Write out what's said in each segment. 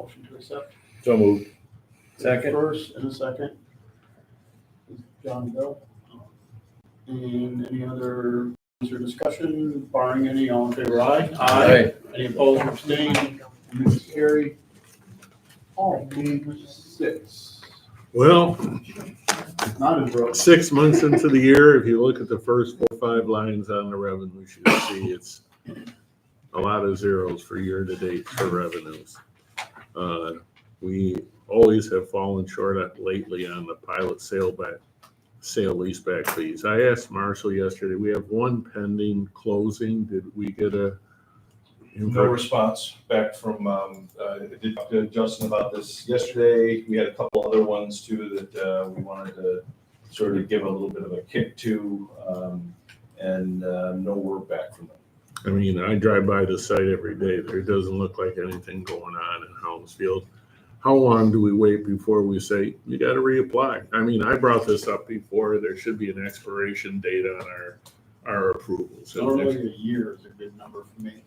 motion to accept? So moved. Second. First and a second. John Bill. And any other discussion, barring any, all in favor, aye? Aye. Any opposed or abstained? Motion carried. Oh, page 6. Well, Not as rough. 6 months into the year, if you look at the first 4 or 5 lines on the revenue sheet, see it's a lot of zeros for year to date for revenues. We always have fallen short lately on the pilot sale leaseback fees. I asked Marshall yesterday, we have one pending closing. Did we get a? No response back from, I did talk to Justin about this yesterday. We had a couple other ones too that we wanted to sort of give a little bit of a kick to, and no word back from them. I mean, I drive by the site every day. There doesn't look like anything going on in Helmsfield. How long do we wait before we say, you got to reapply? I mean, I brought this up before. There should be an expiration date on our approvals. Normally a year is a good number for me.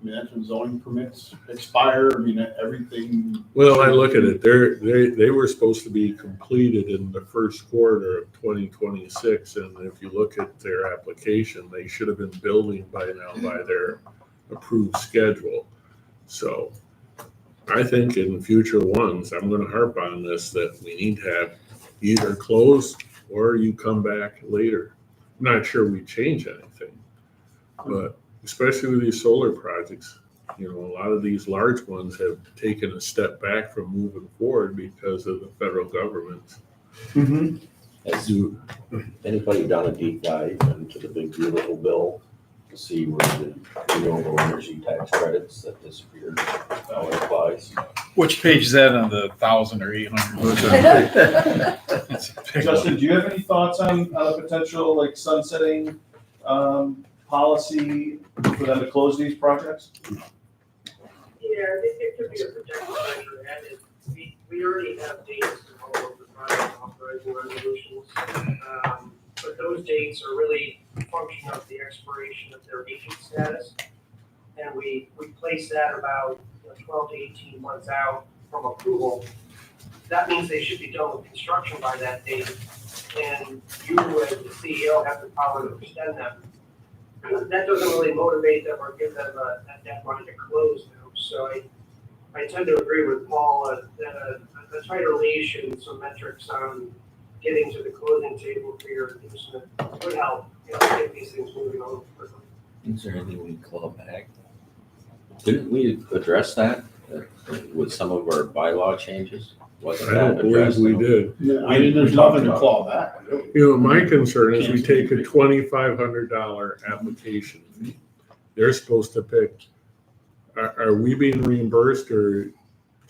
I mean, that's when zoning permits expire. I mean, everything. Well, I look at it, they were supposed to be completed in the first quarter of 2026, and if you look at their application, they should have been building by now by their approved schedule. So I think in future ones, I'm gonna harp on this, that we need to have either close or you come back later. I'm not sure we change anything, but especially with these solar projects, you know, a lot of these large ones have taken a step back from moving forward because of the federal government. Mm-hmm. Has anybody done a deep dive into the big beautiful bill to see where the renewable energy tax credits that disappeared, how it applies? Which page is that on the 1,000 or 800? It's a big one. Justin, do you have any thoughts on a potential like sunsetting policy for them to close these projects? Yeah, it could be a protective measure, and we already have dates in all of the project authorizing resolutions. But those dates are really a function of the expiration of their agent status. And we place that about 12 to 18 months out from approval. That means they should be done with construction by that date. And you as the CEO have the power to extend them. That doesn't really motivate them or give them a deadline to close them. So I tend to agree with Paul that a tighter leash and some metrics on getting to the closing table for your inducement would help, get these things moving a little quickly. Is there anything we can claw back? Didn't we address that with some of our bylaw changes? Wasn't I don't that believe addressed? we did. There's nothing to claw back. You know, my concern is we take a $2,500 application fee. They're supposed to pick, are we being reimbursed, or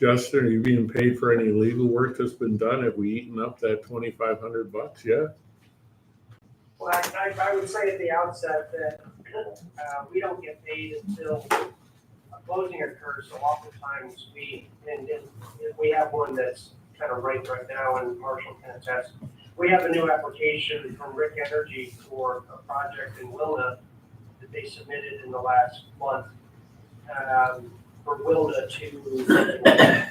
Justin, are you being paid for any legal work that's been done? Have we eaten up that $2,500 yet? Well, I would say at the outset that we don't get paid until a closing occurs. So oftentimes we have one that's kind of right now, and Marshall can attest. We have a new application from Rick Energy for a project in Wilna that they submitted in the last month for Wilna to.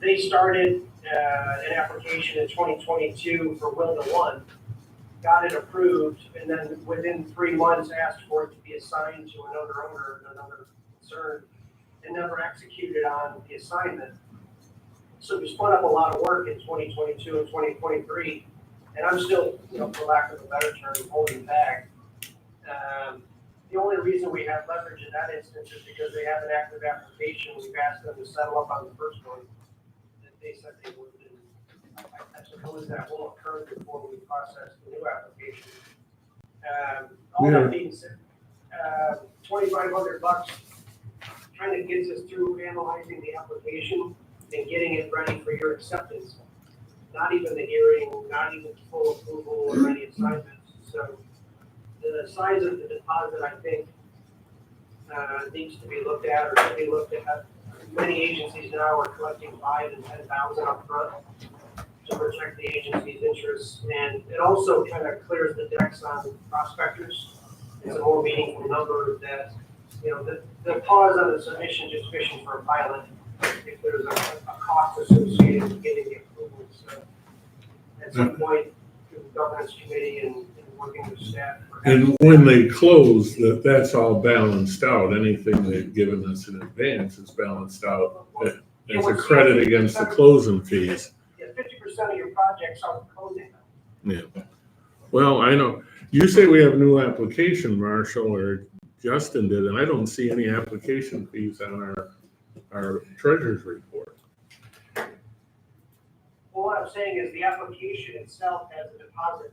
They started an application in 2022 for Wilna 1, got it approved, and then within 3 months asked for it to be assigned to another owner and another concern, and never executed on the assignment. So we spun up a lot of work in 2022 and 2023, and I'm still, for lack of a better term, holding back. The only reason we have leverage in that instance is because they have an active application. We've asked them to settle up on the first one that they said they would. And I suppose that will occur before we process the new application. All that being said, $2,500 kind of gets us through analyzing the application and getting it ready for your acceptance. Not even the hearing, not even full approval or any assignments. So the size of the deposit, I think, needs to be looked at, or should be looked at. Many agencies now are collecting $5,000 and $10,000 up front to protect the agency's interests, and it also kind of clears the decks on prospectors. It's a more meaningful number that the pause on the submission just fishing for a pilot, if there's a cost associated with getting the approvals, at some point, through the governance committee and working with staff. And when they close, that's all balanced out. Anything they've given us in advance is balanced out as a credit against the closing fees. Yeah, 50% of your projects are closing now. Yeah. Well, I know, you say we have a new application, Marshall, or Justin did, and I don't see any application fees on our treasurer's report. Well, what I'm saying is the application itself has a deposit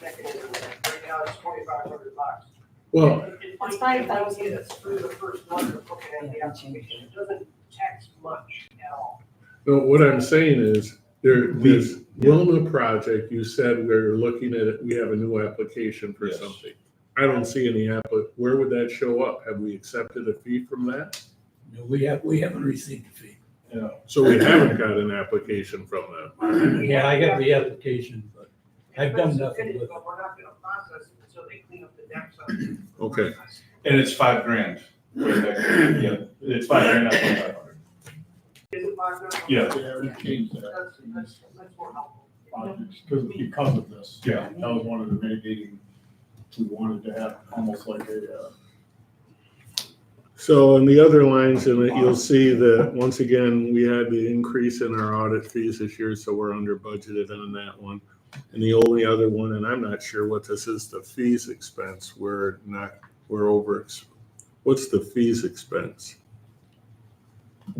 mechanism. Right now, it's $2,500. Well, It's $5,000. It's through the first month of looking at the application. It doesn't tax much at all. no, what I'm saying is, this Wilma project, you said we're looking at it, we have a new application for Yes. something. I don't see any where would that show up? Have we accepted a fee from that? No, we haven't received a fee. Yeah. So we haven't got an application from them. Yeah, I got the application, but I've done nothing with it. But we're not gonna process it until they clean up the decks on it. Okay. And it's $5,000. Yeah, it's $5,000, not 2,500. Is it $5,000? Yeah. Yeah, we changed that. That's more helpful. Because of this. Yeah. That was one of the mitigating, we wanted to have almost like a, So in the other lines in it, you'll see that, once again, we had the increase in our audit fees this year, so we're under budgeted on that one. And the only other one, and I'm not sure what this is, the fees expense, we're over, what's the fees expense?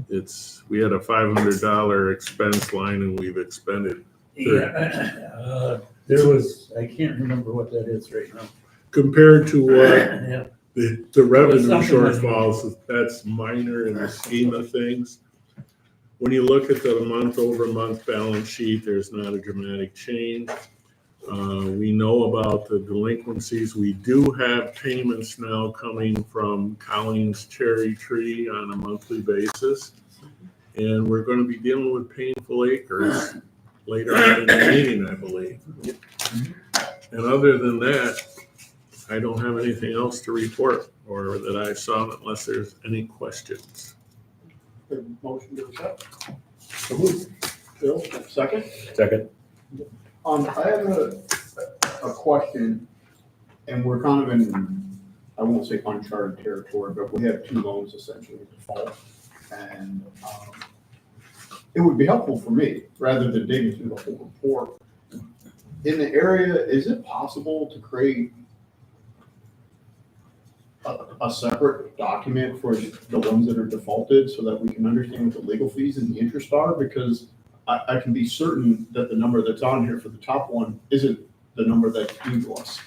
We had a $500 expense line and we've expended. Yeah, there was, I can't remember what that is right now. Compared to what Yeah, the revenue Something like that. shortfalls, that's minor in the scheme of things. When you look at the month-over-month balance sheet, there's not a dramatic change. We know about the delinquencies. We do have payments now coming from Colleen's Cherry Tree on a monthly basis. And we're going to be dealing with Painful Acres later on in the meeting, I believe. And other than that, I don't have anything else to report or that I saw unless there's any questions. motion to accept. So moved. Bill, second? Second. I have a question, and we're kind of in, I won't say uncharted territory, but we have two loans essentially in default. And it would be helpful for me, rather than digging through the whole report. In the area, is it possible to create a separate document for the ones that are defaulted so that we can understand what the legal fees and the interest are? Because I can be certain that the number that's on here for the top one isn't the number that's due to us.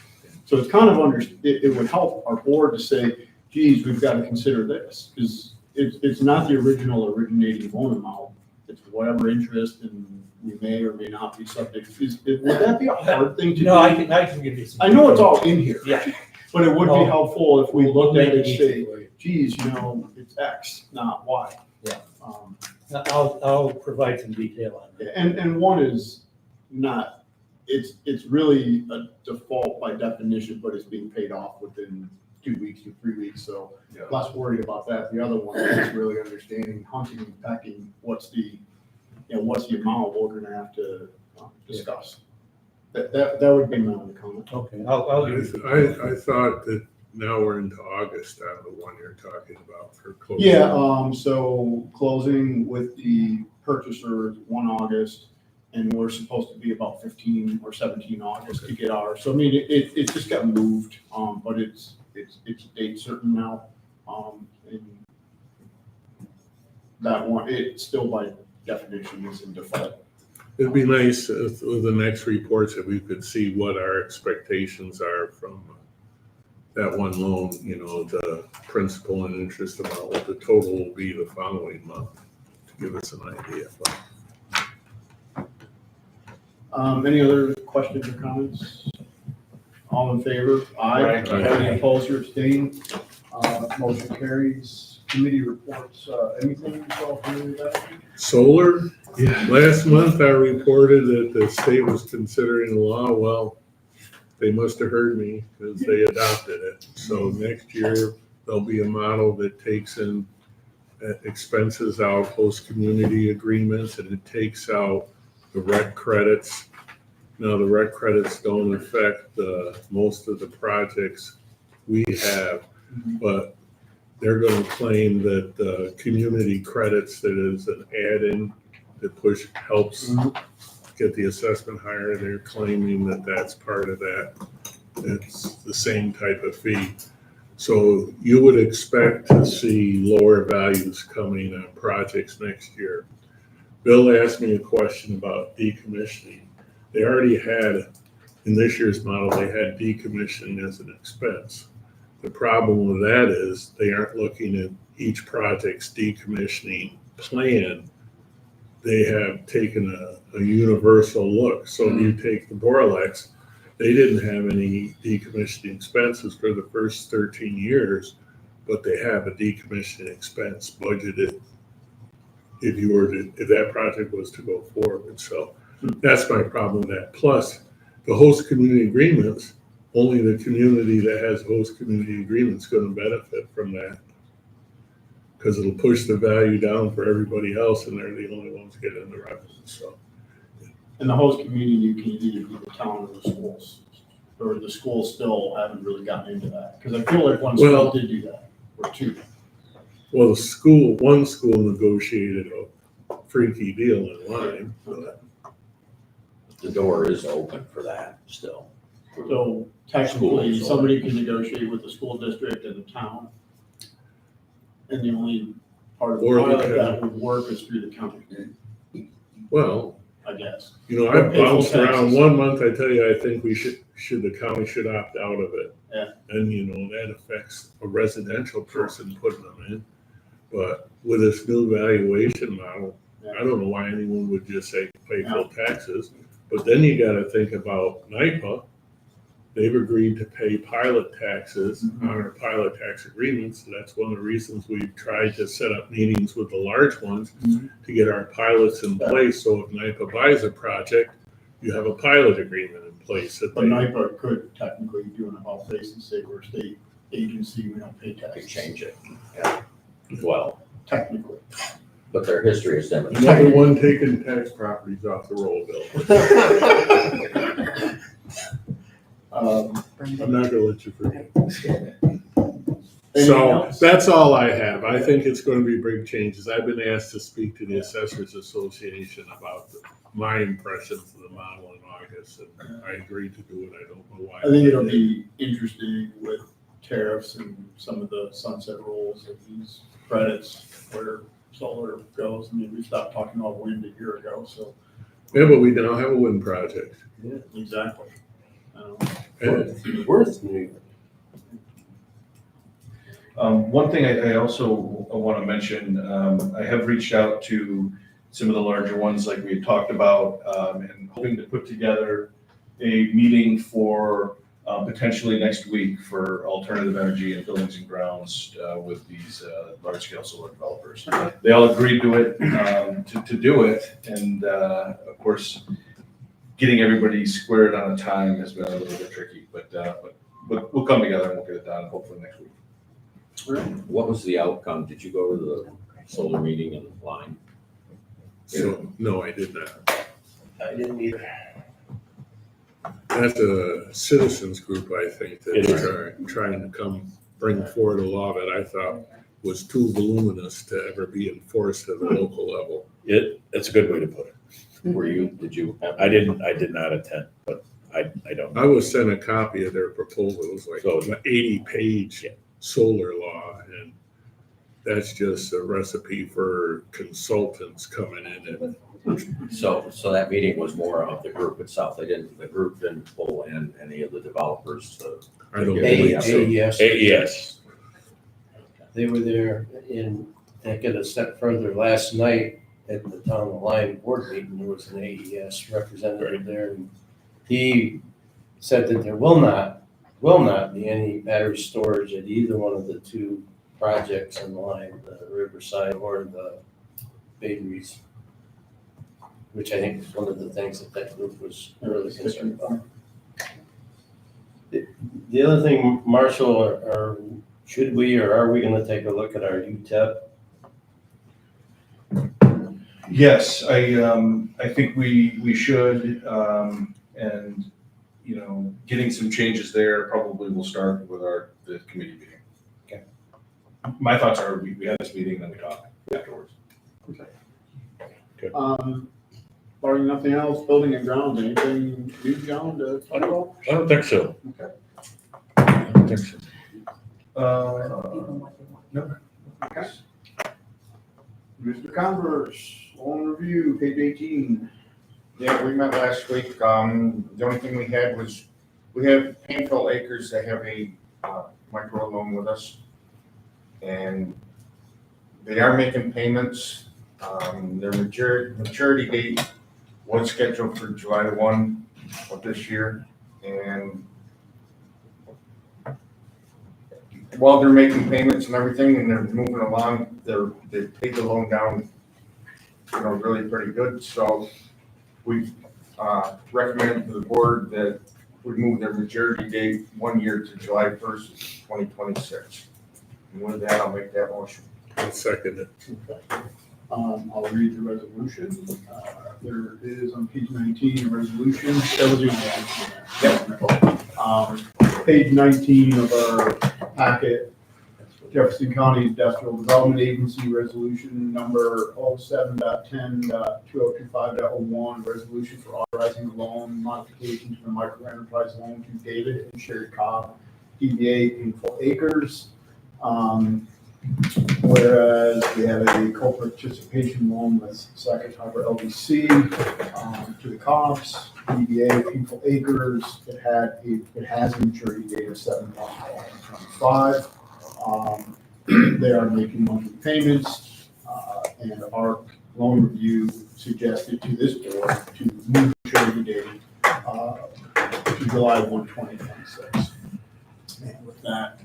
So it's kind of it would help our board to say, geez, we've got to consider this, because it's not the original originating loan amount. It's whatever interest, and we may or may not be subject. Would that be a hard thing to do? no, I can give you some. I know it's all in here. Yeah. But it would be helpful if we looked at it and Make say, easy for you. geez, it's X, not Y. Yeah. I'll provide some detail on that. And one is not, it's really a default by definition, but it's being paid off within 2 weeks or 3 weeks, so Yeah. less worried about that. The other one is really understanding hunting and pecking, what's the amount we're gonna have to discuss. That would be my only comment. Okay, I'll give you. I thought that now we're into August on the one you're talking about for closing. Yeah, so closing with the purchaser 1 August, and we're supposed to be about 15 or 17 August to get ours. So I mean, it just got moved, but it's date certain now. And that one, it still by definition is in default. It'd be nice with the next reports if we could see what our expectations are from that one loan, the principal and interest amount, what the total will be the following month, to give us an idea. Any other questions or comments? All in favor? Aye. Any opposed or abstained? Motion carries. Committee reports, anything you saw from that? Solar, last month I reported that the state was considering a law. Well, they must have heard me because they adopted it. So next year, there'll be a model that takes in expenses out, host community agreements, and it takes out the rec credits. Now, the rec credits don't affect most of the projects we have, but they're gonna claim that the community credits that is an add-in that helps get the assessment higher, they're claiming that that's part of that. It's the same type of fee. So you would expect to see lower values coming on projects next year. Bill asked me a question about decommissioning. They already had, in this year's model, they had decommissioning as an expense. The problem with that is they aren't looking at each project's decommissioning plan. They have taken a universal look. So if you take the Boralex, they didn't have any decommissioning expenses for the first 13 years, but they have a decommissioning expense budgeted if that project was to go forward. So that's my problem with that. Plus, the host community agreements, only the community that has host community agreements is going to benefit from that, because it'll push the value down for everybody else, and they're the only ones getting the revenue. So, And the host community can either be the town or the schools, or the schools still haven't really gotten into that, because I feel like one school did do that, or two. well, one school negotiated a freaky deal in line. The door is open for that still. So technically, Schools. somebody can negotiate with the school district and the town. And the only part of the Or the pilot county. that would work is through the county, Well, I guess. I bounced around 1 month. I tell you, I think the county should opt out of it. Yeah. And that affects a residential person putting them in. But with this new valuation model, I don't know why anyone would just say pay full taxes. But then you gotta think about NIPA. They've agreed to pay pilot taxes on our pilot tax agreements. So that's one of the reasons we've tried to set up meetings with the large ones to get our pilots in place. So if NIPA buys a project, you have a pilot agreement in place. But NIPA could technically do an about face and say we're a state agency, we don't pay They taxes. change it. Yeah. Well, Technically. but their history is demonstrated. Another one taking tax properties off the roll, Bill. I'm not gonna let you forget. Anything So else? that's all I have. I think it's going to be big changes. I've been asked to speak to the Assessors Association about my impressions of the model in August, and I agreed to do it. I don't know why. I think it'll be interesting with tariffs and some of the sunset rules of these credits where solar goes. I mean, we stopped talking about wind a year ago, so. Yeah, but we now have a wind project. Exactly. And Worth New York. One thing I also want to mention, I have reached out to some of the larger ones like we had talked about, and hoping to put together a meeting for potentially next week for alternative energy and buildings and grounds with these large-scale solar developers. They all agreed to it, to do it, and of course, getting everybody squared on a time has been a little bit tricky, but we'll come together and we'll get it done hopefully next week. What was the outcome? Did you go to the solar meeting in line? so, no, I did not. I didn't either. That's a citizens group, I think, It that's is. trying to bring forward a law that I thought was too voluminous to ever be enforced at a local level. That's a good way to put it. Did you? I did not attend, but I don't. I was sent a copy of their proposal. It was like So- an 80-page solar law, and that's just a recipe for consultants coming in and So that meeting was more of the group itself. The group didn't pull in any of the developers to. I don't Yeah. believe so. Yes, They were there in, take it a step further, last night at the town line board meeting, there was an AES representative there. And he said that there will not be any battery storage at either one of the two projects in the line, the Riverside or the Baderies, which I think is one of the things that group was really concerned about. The other thing Marshall or Should we, or are we gonna take a look at our UTEP? Yes, I think we should, and, you know, getting some changes there probably will start with the committee meeting. Okay. My thoughts are, we have this meeting, then we talk afterwards. Barring nothing else, building and grounds, anything new, John, to talk about? I don't think so. Okay. I don't think so. No. Okay. Mr. Converse, loan review, page 18. Yeah, we met last week. The only thing we had was, we have Painful Acres that have a micro loan with us. And they are making payments. Their maturity date was scheduled for July 1 of this year. And while they're making payments and everything and they're moving along, they paid the loan down, you know, really pretty good. So we recommend to the board that we move their maturity date 1 year to July 1st, 2026. And with that, I'll make that motion. I'll second it. Okay. I'll read the resolution. There is on page 19, a resolution. That was the only action there. Page 19 of our packet, Jefferson County Industrial Development Agency Resolution number 07.10.2025.01, resolution for authorizing the loan modification to the micro enterprise loan to David and Sherry Cobb, DBA Painful Acres. Whereas we have a co-participation loan with Sackett Harbor LDC to the Cobbs, DBA Painful Acres. It has a maturity date of 7/1/2025. They are making monthly payments, and our loan review suggested to this board to move maturity date to July 1, 2026. And with that,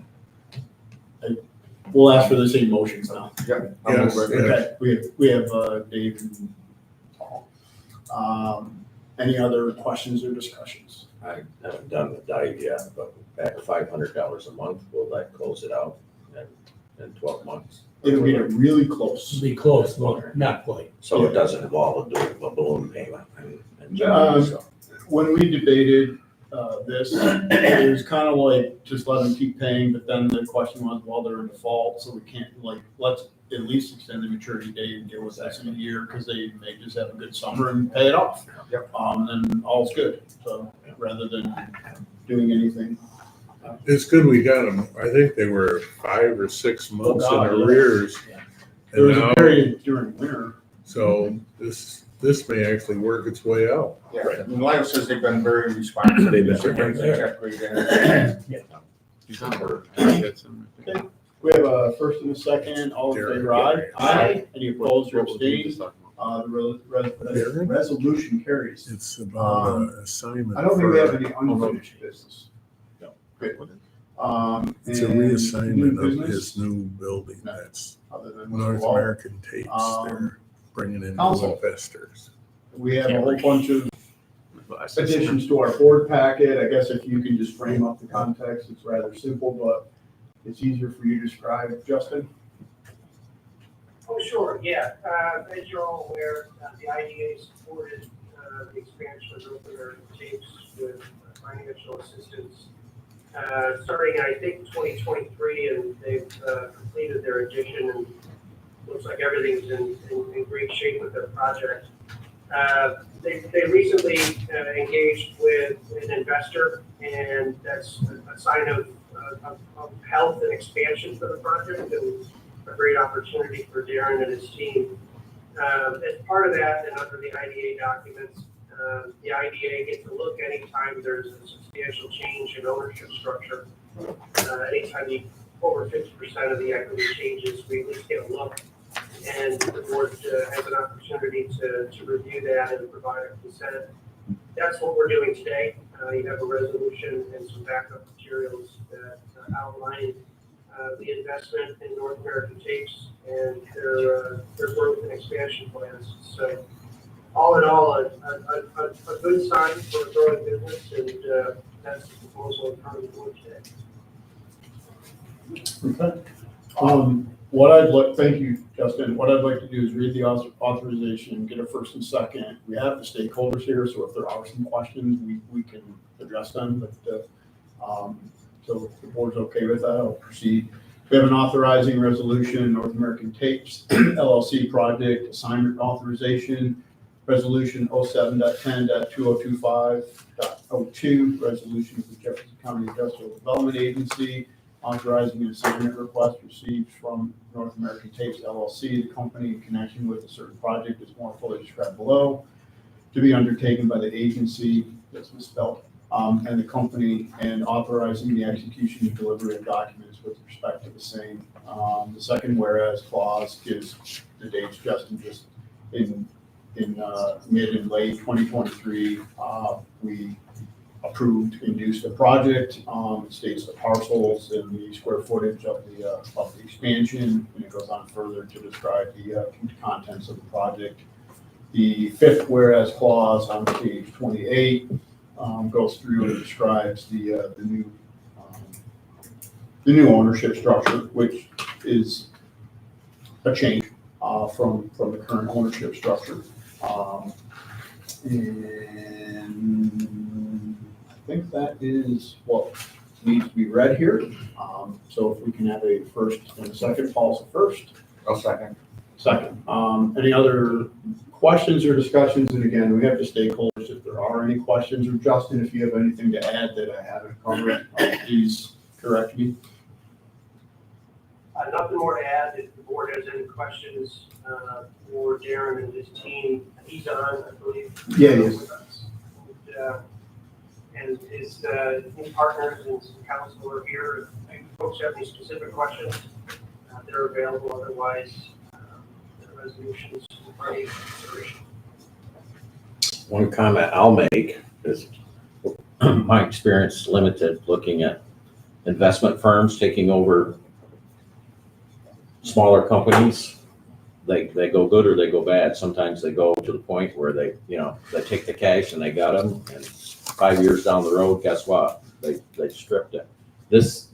we'll ask for the same motions now. Yep. Yes. Okay, we have Dave and Paul. Any other questions or discussions? I haven't done the dive yet, but at $500 a month, will that close it out in 12 months? It'll be really close. Be close, but not quite. So it doesn't involve a balloon payment and so. When we debated this, it was kind of like, just let them keep paying, but then the question was, well, they're in default, so we can't, like, let's at least extend the maturity date and deal with that in a year, because they may just have a good summer and pay it off. Yep. Then all's good, so, rather than doing anything. It's good we got them. I think they were 5 or 6 months God, in yeah. arrears. There was And a now, period during winter. so this may actually work its way out. Yeah, I mean, Lyle says they've been very responsive. They've been Check rate and everything. We have a first and a second, all in favor, aye? Aye. Any opposed or abstained? The resolution carries. It's about assignment. I don't think we have for- any unfinished business. No. Good. It's a And reassignment new of business, his new building. That's Other than what's North involved. American Tapes. They're bringing in new Council. investors. We have a whole bunch of additions to our board packet. I guess if you can just frame up the context, it's rather simple, but it's easier for you to describe. Justin? Oh, sure, yeah. As you're all aware, the IDA supported the expansion of North American Tapes with financial assistance starting, I think, 2023, and they've completed their addition, and looks like everything's in great shape with their project. They recently engaged with an investor, and that's a sign of health and expansion for the project, and a great opportunity for Darren and his team. As part of that, and under the IDA documents, the IDA gets a look anytime there's a substantial change in ownership structure. Anytime over 50% of the equity changes, we at least get a look. And the board has an opportunity to review that and provide a consent. That's what we're doing today. You have a resolution and some backup materials that outline the investment in North American Tapes and their growth and expansion plans. So all in all, a good sign for a growing business, and that's the proposal in front of the board today. Okay. What I'd like, thank you, Justin. What I'd like to do is read the authorization, get a first and second. We have the stakeholders here, so if there are some questions, we can address them, but, so if the board's okay with that, I'll proceed. We have an authorizing resolution, North American Tapes LLC project assignment authorization, resolution 07.10.2025.02, resolution of the Jefferson County Industrial Development Agency, authorizing an assignment request received from North American Tapes LLC, the company in connection with a certain project is more fully described below, to be undertaken by the agency, that's misspelled, and the company, and authorizing the execution and delivery of documents with respect to the same. The second whereas clause gives the dates Justin just in mid and late 2023, we approved and used the project. It states the parcels and the square footage of the expansion, and it goes on further to describe the contents of the project. The fifth whereas clause on page 28 goes through and describes the new ownership structure, which is a change from the current ownership structure. And I think that is what needs to be read here. So if we can have a first and a second, Paul's the first. I'll second. Second. Any other questions or discussions? And again, we have the stakeholders. If there are any questions, or Justin, if you have anything to add that I haven't covered, please correct me. Nothing more to add. If the board has any questions for Darren and his team, he's on, I believe. Yeah, he is. And his partners and some counsel are here. If folks have any specific questions, they're available. Otherwise, the resolutions in front of you for consideration. One comment I'll make is my experience limited looking at investment firms taking over smaller companies. They go good or they go bad. Sometimes they go to the point where they take the cash and they got them, and 5 years down the road, guess what? They stripped it. This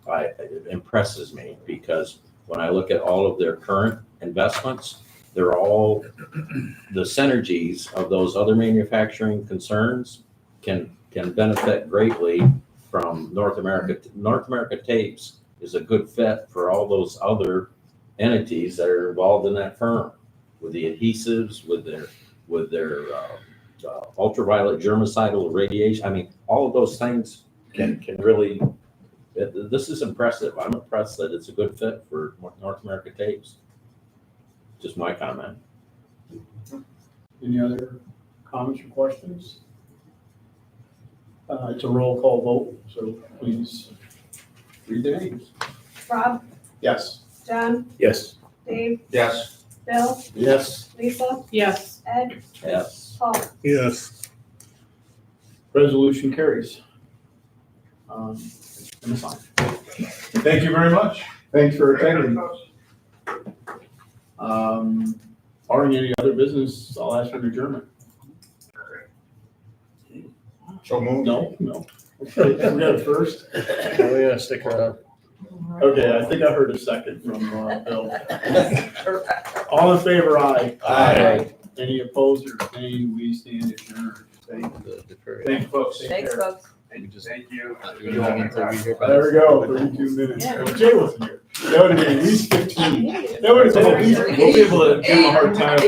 it impresses me, because when I look at all of their current investments, they're all the synergies of those other manufacturing concerns can benefit greatly from North America. North America Tapes is a good fit for all those other entities that are involved in that firm, with the adhesives, with their ultraviolet germicidal radiation. I mean, all of those things can really. This is impressive. I'm impressed that it's a good fit for North America Tapes. Just my comment. Any other comments or questions? It's a roll call vote, so please read the names. Rob, Yes. John, Yes. Dave, Yes. Bill, Yes. Lisa, Yes. Ed, Yes. Paul. Yes. Resolution carries. And a sign. Thank you very much. Thanks for attending. Barring any other business, I'll ask for an adjournment. So moved. No. Okay, we got a first. Oh, yeah, stick around. Okay, I think I heard a second from Bill. All in favor, aye. Aye. Any opposed or abstained, we stand adjourned. Thank you. Thank you, folks. Thanks, folks. Thank you. There we go, 32 minutes. Yeah. Well, Jay wasn't here. That would have been at least 15. That would have been at least. We'll be able to give him a hard time